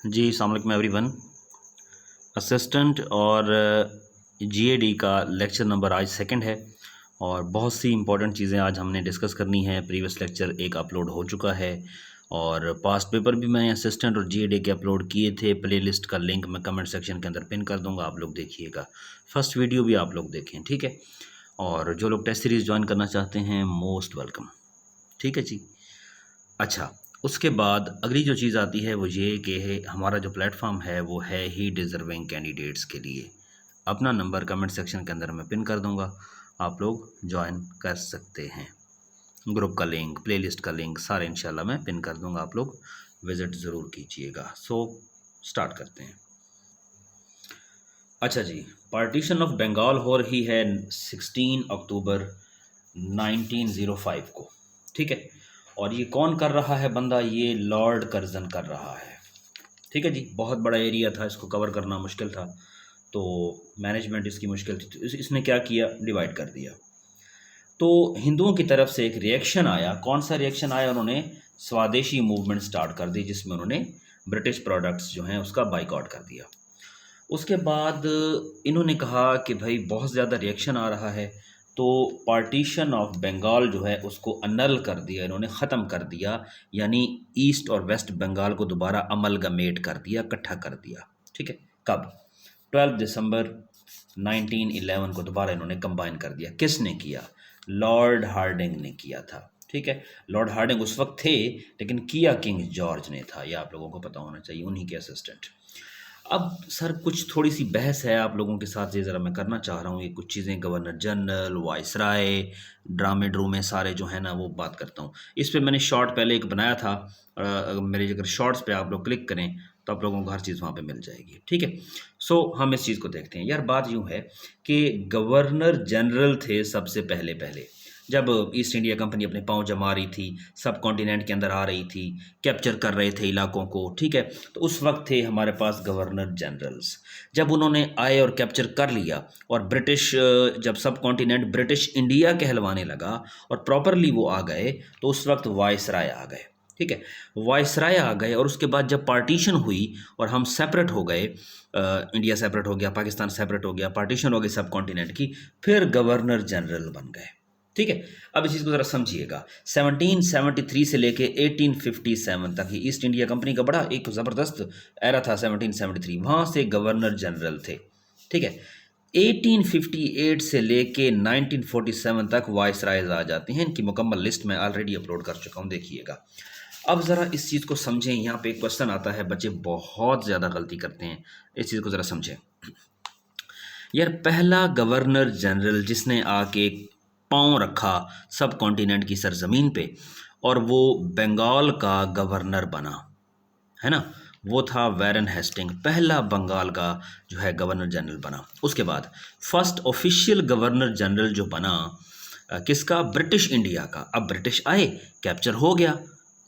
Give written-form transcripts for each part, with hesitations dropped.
जी अस्सलाम वालेकुम everyone. Assistant और जीएडी का लेक्चर नंबर आज सेकंड है और बहुत सी इंपॉर्टेंट चीज़ें आज हमने डिस्कस करनी है। प्रीवियस लेक्चर एक अपलोड हो चुका है और पास्ट पेपर भी मैंने असिस्टेंट और जीएडी के अपलोड किए थे। प्लेलिस्ट का लिंक मैं कमेंट सेक्शन के अंदर पिन कर दूंगा, आप लोग देखिएगा। फर्स्ट वीडियो भी आप लोग देखें, ठीक है। और जो लोग टेस्ट सीरीज़ ज्वाइन करना चाहते हैं मोस्ट वेलकम, ठीक है जी। अच्छा, उसके बाद अगली जो चीज़ आती है वो ये कि हमारा जो प्लेटफॉर्म है वो है ही डिज़र्विंग कैंडिडेट्स के लिए। अपना नंबर कमेंट सेक्शन के अंदर मैं पिन कर दूंगा, आप लोग ज्वाइन कर सकते हैं। ग्रुप का लिंक, प्लेलिस्ट का लिंक सारे इंशाल्लाह मैं पिन कर दूंगा, आप लोग विज़िट ज़रूर कीजिएगा। सो स्टार्ट करते हैं। अच्छा जी, पार्टीशन ऑफ बंगाल हो रही है 16 अक्टूबर 1905 को, ठीक है। और ये कौन कर रहा है बंदा? ये लॉर्ड कर्जन कर रहा है, ठीक है जी। बहुत बड़ा एरिया था, इसको कवर करना मुश्किल था, तो मैनेजमेंट इसकी मुश्किल थी, तो इसने क्या किया, डिवाइड कर दिया। तो हिंदुओं की तरफ से एक रिएक्शन आया। कौन सा रिएक्शन आया? उन्होंने स्वदेशी मूवमेंट स्टार्ट कर दी, जिसमें उन्होंने ब्रिटिश प्रोडक्ट्स जो हैं उसका बाइकआउट कर दिया। उसके बाद इन्होंने कहा कि भाई बहुत ज़्यादा रिएक्शन आ रहा है, तो पार्टीशन ऑफ बंगाल जो है उसको अनल कर दिया, इन्होंने ख़त्म कर दिया। यानी ईस्ट और वेस्ट बंगाल को दोबारा अमलगमेट कर दिया, इकट्ठा कर दिया, ठीक है। कब? 12 दिसंबर 1911 को दोबारा इन्होंने कंबाइन कर दिया। किसने किया? लॉर्ड हार्डिंग ने किया था, ठीक है। लॉर्ड हार्डिंग उस वक्त थे, लेकिन किया किंग जॉर्ज ने था, यह आप लोगों को पता होना चाहिए, उन्हीं के असिस्टेंट। अब सर कुछ थोड़ी सी बहस है आप लोगों के साथ, ये ज़रा मैं करना चाह रहा हूँ। ये कुछ चीज़ें गवर्नर जनरल, वाइसराय, ड्रामे ड्रूमे सारे जो है ना वो बात करता हूँ। इस पे मैंने शॉर्ट पहले एक बनाया था, मेरे अगर शॉर्ट्स पे आप लोग क्लिक करें तो आप लोगों को हर चीज़ वहाँ पे मिल जाएगी, ठीक है। सो हम इस चीज़ को देखते हैं। यार बात यूँ है कि गवर्नर जनरल थे सबसे पहले पहले, जब ईस्ट इंडिया कंपनी अपने पाँव जमा रही थी, सब कॉन्टिनेंट के अंदर आ रही थी, कैप्चर कर रहे थे इलाकों को, ठीक है। तो उस वक्त थे हमारे पास गवर्नर जनरल्स। जब उन्होंने आए और कैप्चर कर लिया और ब्रिटिश, जब सब कॉन्टिनेंट ब्रिटिश इंडिया कहलवाने लगा और प्रॉपरली वो आ गए, तो उस वक्त वाइसराय आ गए, ठीक है। वाइसराय आ गए और उसके बाद जब पार्टीशन हुई और हम सेपरेट हो गए, इंडिया सेपरेट हो गया, पाकिस्तान सेपरेट हो गया, पार्टीशन हो गई सब कॉन्टिनेंट की, फिर गवर्नर जनरल बन गए, ठीक है। अब इस चीज़ को ज़रा समझिएगा। 1773 से लेके 1857 तक ही ईस्ट इंडिया कंपनी का बड़ा एक ज़बरदस्त एरा था। 1773 वहाँ से गवर्नर जनरल थे, ठीक है। 1858 से लेके 1947 तक वाइसरायज आ जाते हैं। इनकी मुकम्मल लिस्ट मैं ऑलरेडी अपलोड कर चुका हूँ, देखिएगा। अब ज़रा इस चीज़ को समझें। यहाँ पे एक क्वेश्चन आता है, बच्चे बहुत ज़्यादा गलती करते हैं, इस चीज़ को ज़रा समझें। यार पहला गवर्नर जनरल जिसने आके पांव रखा सब कॉन्टिनेंट की सरजमीन पे और वो बंगाल का गवर्नर बना, है ना, वो था वैरन हेस्टिंग। पहला बंगाल का जो है गवर्नर जनरल बना। उसके बाद फर्स्ट ऑफिशियल गवर्नर जनरल जो बना किसका? ब्रिटिश इंडिया का। अब ब्रिटिश आए, कैप्चर हो गया,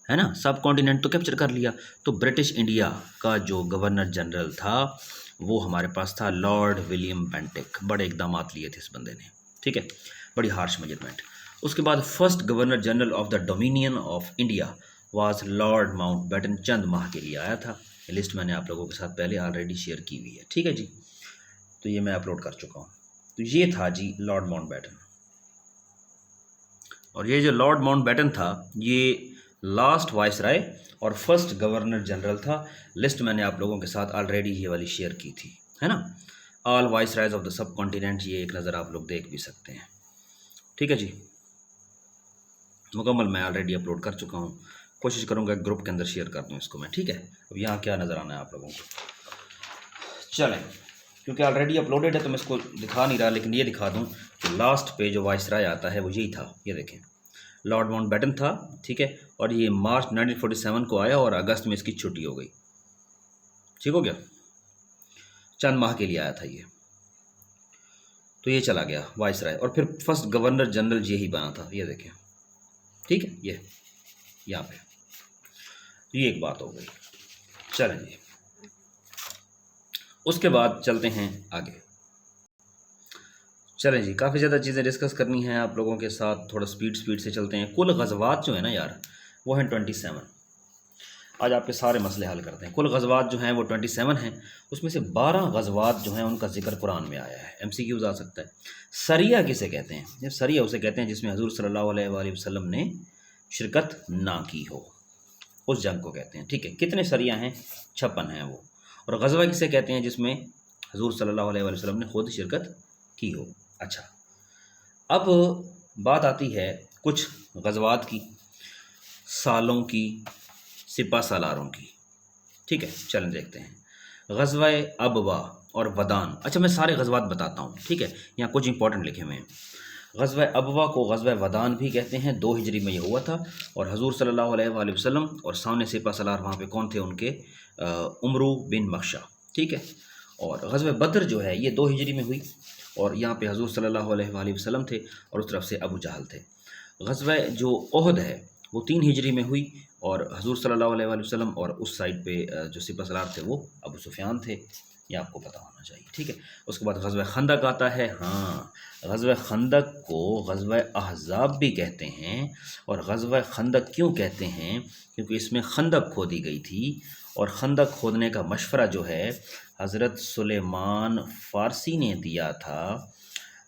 है ना, सब कॉन्टिनेंट तो कैप्चर कर लिया। तो ब्रिटिश इंडिया का जो गवर्नर जनरल था वो हमारे पास था लॉर्ड विलियम बेंटिक। बड़े इकदाम लिए थे इस बंदे ने, ठीक है, बड़ी हार्श मेजरमेंट। उसके बाद first Governor General of the Dominion of India was Lord Mountbatten. चंद माह के लिए आया था। ये लिस्ट मैंने आप लोगों के साथ पहले ऑलरेडी शेयर की हुई है, ठीक है जी। तो ये मैं अपलोड कर चुका हूँ। तो ये था जी लॉर्ड माउंटबेटन। और ये जो लॉर्ड माउंटबेटन था ये लास्ट वाइसराय और फर्स्ट गवर्नर जनरल था। लिस्ट मैंने आप लोगों के साथ ऑलरेडी ये वाली शेयर की थी, है ना। All viceroys of the subcontinent, ये एक नज़र आप लोग देख भी सकते हैं, ठीक है जी। मुकम्मल मैं ऑलरेडी अपलोड कर चुका हूँ। कोशिश करूँगा ग्रुप के अंदर शेयर कर दूँ इसको मैं, ठीक है। अब यहाँ क्या नज़र आना है आप लोगों को, चलें, क्योंकि ऑलरेडी अपलोडेड है तो मैं इसको दिखा नहीं रहा, लेकिन ये दिखा दूँ कि लास्ट पे जो वाइसराय आता है वो यही था। ये देखें, लॉर्ड माउंटबेटन था, ठीक है। और ये मार्च 1947 को आया और अगस्त में इसकी छुट्टी हो गई, ठीक हो गया। चंद माह के लिए आया था ये, तो ये चला गया वाइसराय। और फिर फर्स्ट गवर्नर जनरल यही बना था, ये देखें, ठीक है। ये यहाँ पे तो ये एक बात हो गई। चलें जी, उसके बाद चलते हैं आगे। चलें जी, काफ़ी ज़्यादा चीज़ें डिस्कस करनी है आप लोगों के साथ, थोड़ा स्पीड से चलते हैं। कुल गज़वात जो है ना यार वो हैं 27। आज आपके सारे मसले हल करते हैं। कुल गज़वात जो हैं वो 27 हैं, उसमें से 12 गज़वात जो हैं उनका जिक्र कुरान में आया है। MCQs आ सकता है। सरिया किसे कहते हैं? ये सरिया उसे कहते हैं जिसमें हजूर सल्लल्लाहु अलैहि वसल्लम ने शिरकत ना की हो, उस जंग को कहते हैं। ठीक है, कितने सरिया हैं? 56 हैं वो। और गज़वा किसे कहते हैं? जिसमें हजूर सल्लल्लाहु अलैहि वसल्लम ने खुद शिरकत की हो। अच्छा, अब बात आती है कुछ गज़वात की, सालों की, सिपा सालारों की। ठीक है, चलें देखते हैं। गज़वा अबवा और वदान। अच्छा, मैं सारे गज़वात बताता हूँ। ठीक है, यहाँ कुछ इंपॉर्टेंट लिखे हुए हैं। गज़वा अबवा को गज़वा वदान भी कहते हैं, 2 हिजरी में ये हुआ था। और हजूर सल्लल्लाहु अलैहि वसल्लम और सामने सिपा सलार वहाँ पे कौन थे? उनके उमरू बिन मक्शा। ठीक है, और गज़वा बद्र जो है ये 2 हिजरी में हुई, और यहाँ पे हजूर सल्लल्लाहु अलैहि वसल्लम थे और उस तरफ से अबू जहल थे। गज़वा जो ओहद है वो 3 हिजरी में हुई, और हजूर सल्लल्लाहु अलैहि वसल्लम और उस साइड पे जो सिपा सलार थे वो अबू सुफियान थे। ये आपको पता होना चाहिए। ठीक है, उसके बाद गज़वा खंदक आता है। हाँ, गज़वा खंदक को गज़वा अहज़ाब भी कहते हैं। और गज़वा खंदक क्यों कहते हैं? क्योंकि इसमें खंदक खोदी गई थी, और खंदक खोदने का मशवरा जो है हज़रत सुलेमान फ़ारसी ने दिया था।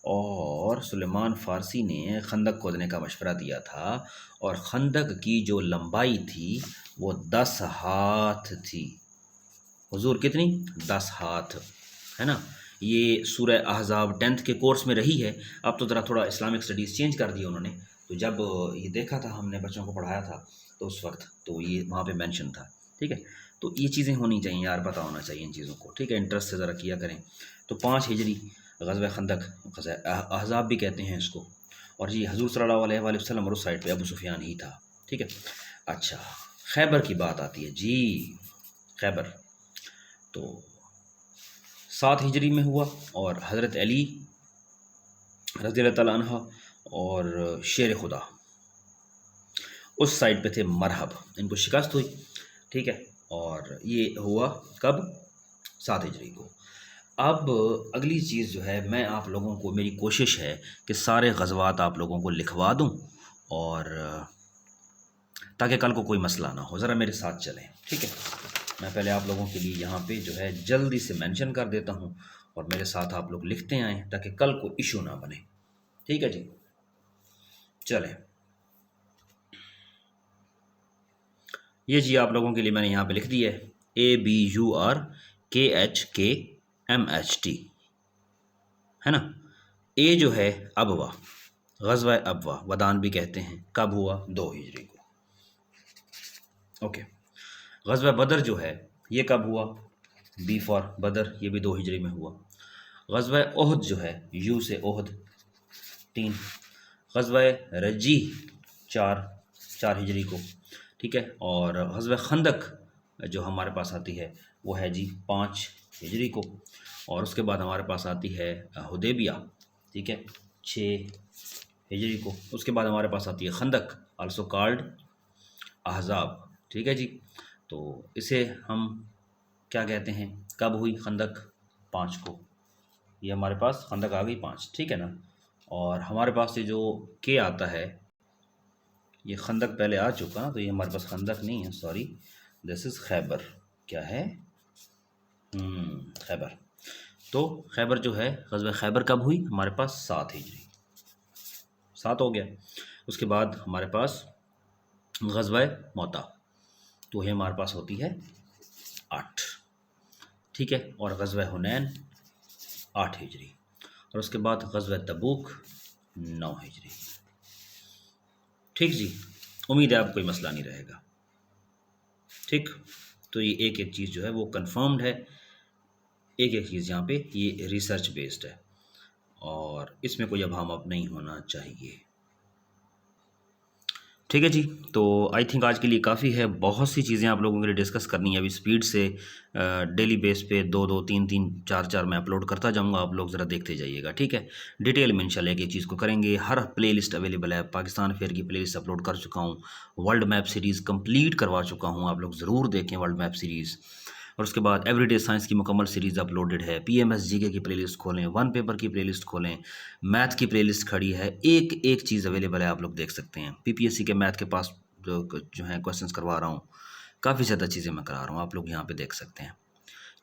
और सुलेमान फ़ारसी ने खंदक खोदने का मशवरा दिया था, और खंदक की जो लंबाई थी वो 10 हाथ थी। हुजूर कितनी? 10 हाथ, है ना। ये सूरह अहज़ाब 10th के कोर्स में रही है। अब तो ज़रा थोड़ा इस्लामिक स्टडीज़ चेंज कर दिया उन्होंने। तो जब ये देखा था हमने, बच्चों को पढ़ाया था, तो उस वक्त तो ये वहाँ पे मेंशन था। ठीक है, तो ये चीज़ें होनी चाहिए यार, पता होना चाहिए इन चीज़ों को। ठीक है, इंटरेस्ट से ज़रा किया करें। तो 5 हिजरी गज़वा खंदक, गज़वा अहज़ाब भी कहते हैं इसको। और जी हजूर सल्लल्लाहु अलैहि वसल्लम और उस साइड पे अबू सुफियान ही था। ठीक है, अच्छा, खैबर की बात आती है जी। खैबर तो 7 हिजरी में हुआ, और हज़रत अली रज़ी अल्लाह तआला अन्हा और शेर खुदा उस साइड पे थे। मरहब, इनको शिकस्त हुई। ठीक है, और ये हुआ कब? 7 हिजरी को। अब अगली चीज़ जो है, मैं आप लोगों को, मेरी कोशिश है कि सारे गज़वात आप लोगों को लिखवा दूं, और ताकि कल को कोई मसला ना हो। ज़रा मेरे साथ चलें। ठीक है, मैं पहले आप लोगों के लिए यहाँ पे जो है जल्दी से मेंशन कर देता हूँ, और मेरे साथ आप लोग लिखते आएँ ताकि कल को इशू ना बने। ठीक है जी, चलें। ये जी आप लोगों के लिए मैंने यहाँ पे लिख दिया है ABURKHKMHT, है ना। ए जो है अबवा, गज़वा अबवा, वदान भी कहते हैं, कब हुआ? 2 हिजरी को। ओके, गज़वा बदर जो है ये कब हुआ? बी फॉर बदर, ये भी 2 हिजरी में हुआ। गज़वा ओहद जो है, यू से ओहद, 3। गज़वा रजी 4 हिजरी को। ठीक है, और गज़वा खंदक जो हमारे पास आती है वो है जी 5 हिजरी को। और उसके बाद हमारे पास आती है हुदैबिया। ठीक है, 6 हिजरी को। उसके बाद हमारे पास आती है खंदक, आल्सो कॉल्ड अहज़ाब। ठीक है जी, तो इसे हम क्या कहते हैं? कब हुई खंदक? 5 को। ये हमारे पास खंदक आ गई 5। ठीक है ना। और हमारे पास ये जो के आता है, ये खंदक पहले आ चुका, तो ये हमारे पास खंदक नहीं है, सॉरी, दिस इज़ खैबर। क्या है? खैबर। तो खैबर जो है, गज़वा खैबर कब हुई? हमारे पास 7 हिजरी, 7 हो गया। उसके बाद हमारे पास गज़वा मौता, तो ये हमारे पास होती है 8। ठीक है, और गज़वा हुनैन 8 हिजरी, और उसके बाद गज़वा तबूक 9 हिजरी। ठीक जी, उम्मीद है आपको कोई मसला नहीं रहेगा। ठीक, तो ये एक एक चीज़ जो है वो कंफर्म्ड है, एक एक चीज़ यहाँ पे ये रिसर्च बेस्ड है, और इसमें कोई अभाव अब नहीं होना चाहिए। ठीक है जी, तो आई थिंक आज के लिए काफ़ी है। बहुत सी चीज़ें आप लोगों के लिए डिस्कस करनी है अभी स्पीड से। डेली बेस पे 2-2, 3-3, 4-4 मैं अपलोड करता जाऊंगा, आप लोग ज़रा देखते जाइएगा। ठीक है, डिटेल में इंशाल्लाह एक चीज़ को करेंगे। हर प्लेलिस्ट अवेलेबल है, पाकिस्तान फेयर की प्लेलिस्ट अपलोड कर चुका हूँ, वर्ल्ड मैप सीरीज़ कंप्लीट करवा चुका हूँ, आप लोग ज़रूर देखें वर्ल्ड मैप सीरीज़। और उसके बाद एवरीडे साइंस की मुकम्मल सीरीज़ अपलोडेड है। PMS जीके की प्लेलिस्ट खोलें, 1 पेपर की प्लेलिस्ट खोलें, मैथ की प्लेलिस्ट खड़ी है, एक एक चीज़ अवेलेबल है, आप लोग देख सकते हैं। PPSC के मैथ के पास जो है क्वेश्चंस करवा रहा हूँ, काफ़ी ज़्यादा चीज़ें मैं करा रहा हूँ, आप लोग यहाँ पे देख सकते हैं।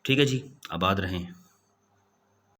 ठीक है जी, आबाद रहें।